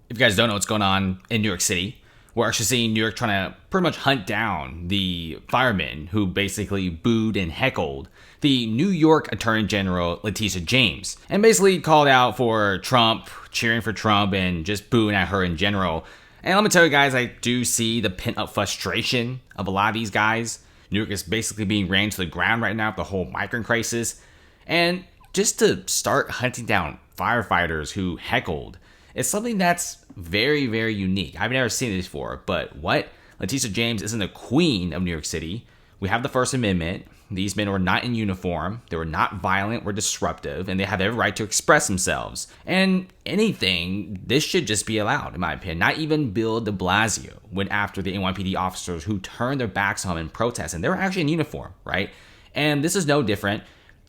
If you guys don't know what's going on in New York City, we're actually seeing New York trying to pretty much hunt down the firemen who basically booed and heckled the New York Attorney General Letitia James and basically called out for Trump, cheering for Trump, and just booing at her in general. And let me tell you guys, I do see the pent up frustration of a lot of these guys. New York is basically being ran to the ground right now with the whole migrant crisis. And just to start hunting down firefighters who heckled, it's something that's very, very unique. I've never seen it before, but what? Letitia James isn't the queen of New York City. We have the First Amendment. These men were not in uniform. They were not violent or disruptive, and they have every right to express themselves. And anything, this should just be allowed, in my opinion. Not even Bill de Blasio went after the NYPD officers who turned their backs on him in protest, and they were actually in uniform, right? And this is no different.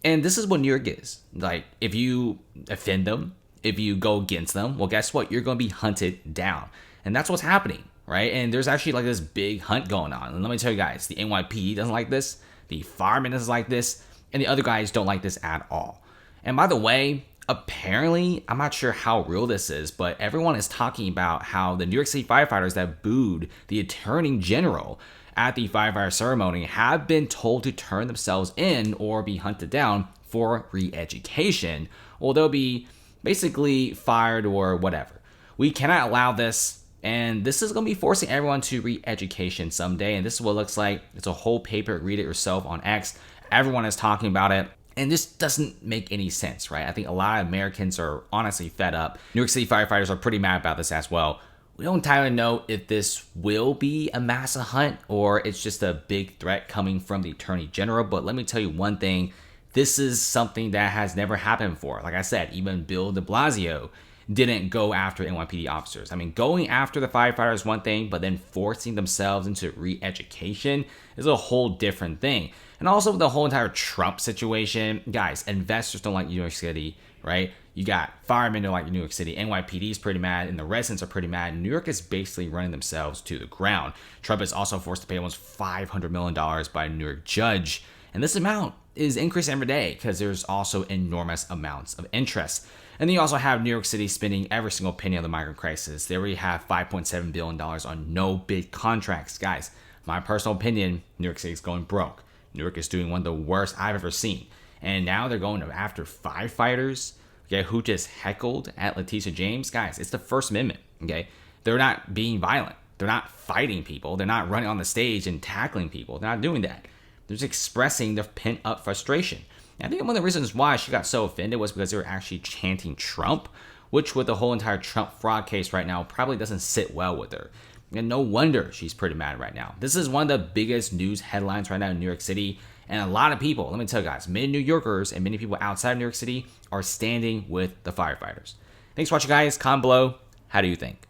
And this is what New York is. Like, if you offend them, if you go against them, well, guess what? You're going to be hunted down. And that's what's happening, right? And there's actually like this big hunt going on. And let me tell you guys, the NYPD doesn't like this. The firemen doesn't like this. And the other guys don't like this at all. And by the way, apparently, I'm not sure how real this is, but everyone is talking about how the New York City firefighters that booed the Attorney General at the firefighter ceremony have been told to turn themselves in or be hunted down for re-education, or they'll be basically fired or whatever. We cannot allow this, and this is going to be forcing everyone to re-education someday, and this is what it looks like. It's a whole paper. Read it yourself on X. Everyone is talking about it, and this doesn't make any sense, right? I think a lot of Americans are honestly fed up. New York City firefighters are pretty mad about this as well. We don't entirely know if this will be a massive hunt or it's just a big threat coming from the Attorney General, but let me tell you one thing. This is something that has never happened before. Like I said, even Bill de Blasio didn't go after NYPD officers. I mean, going after the firefighters is one thing, but then forcing themselves into re-education is a whole different thing. And also the whole entire Trump situation, guys, investors don't like New York City, right? You got firemen don't like New York City, NYPD is pretty mad, and the residents are pretty mad. New York is basically running themselves to the ground. Trump is also forced to pay almost $500 million by a New York judge, and this amount is increasing every day because there's also enormous amounts of interest. And then you also have New York City spending every single penny on the migrant crisis. They already have $5.7 billion on no bid contracts. Guys, my personal opinion, New York City is going broke. New York is doing one of the worst I've ever seen. And now they're going after firefighters, okay, who just heckled at Letitia James. Guys, it's the First Amendment, okay? They're not being violent. They're not fighting people. They're not running on the stage and tackling people. They're not doing that. They're just expressing their pent-up frustration. And I think one of the reasons why she got so offended was because they were actually chanting Trump, which with the whole entire Trump fraud case right now probably doesn't sit well with her. And no wonder she's pretty mad right now. This is one of the biggest news headlines right now in New York City. And a lot of people, let me tell you guys, many New Yorkers and many people outside of New York City are standing with the firefighters. Thanks for watching, guys. Comment below. How do you think?